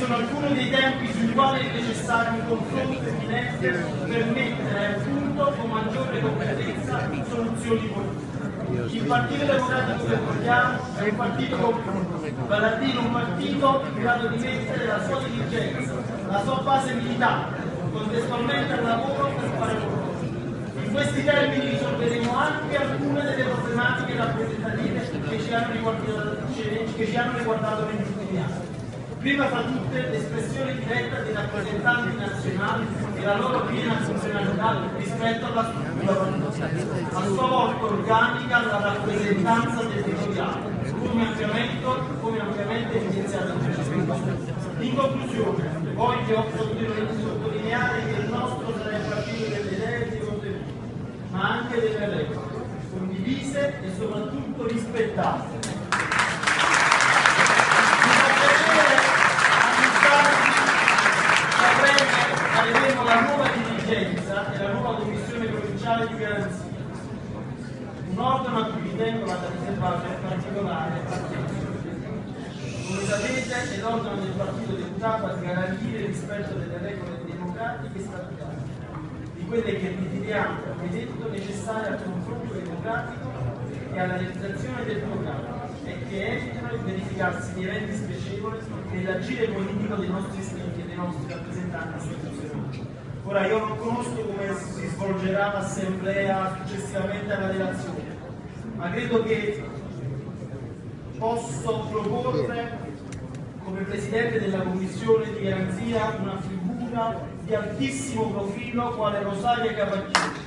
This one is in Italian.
sono alcuni dei tempi sui quali è necessario un confronto eminente per mettere a punto con maggiore competenza soluzioni politiche. Il Partito Democratico che vogliamo è un partito comune, vale a dire un partito in grado di mettere la sua dirigenza, la sua base militare, contestualmente al lavoro per fare lavoro. In questi termini risolveremo anche alcune delle problematiche rappresentative che ci hanno riguardato negli ultimi anni. Prima fra tutte l'espressione diretta dei rappresentanti nazionali e la loro piena funzionalità rispetto alla struttura parlamentare, a sua volta organica la rappresentanza territoriale, come ampiamente evidenziato in precedenza. In conclusione, voglio sottolineare che il nostro sarà il partito delle idee e dei contenuti, ma anche delle regole, condivise e soprattutto rispettate. Faremo la nuova dirigenza e la nuova commissione provinciale di garanzia, un organo a cui ritengo vada riservato in particolare attenzione. Come sapete, è l'organo del Partito deputato a garantire il rispetto delle regole democratiche e statutarie, di quelle che riteniamo, come detto, necessarie al confronto democratico e alla realizzazione del programma e che evitano il verificarsi di eventi spiacevoli nell'agire politico dei nostri iscritti e dei nostri rappresentanti istituzionali. Ora, io non conosco come si svolgerà l'assemblea successivamente alla relazione, ma credo che posso proporre come Presidente della Commissione di Garanzia una figura di altissimo profilo quale Rosaria Cavacchioni,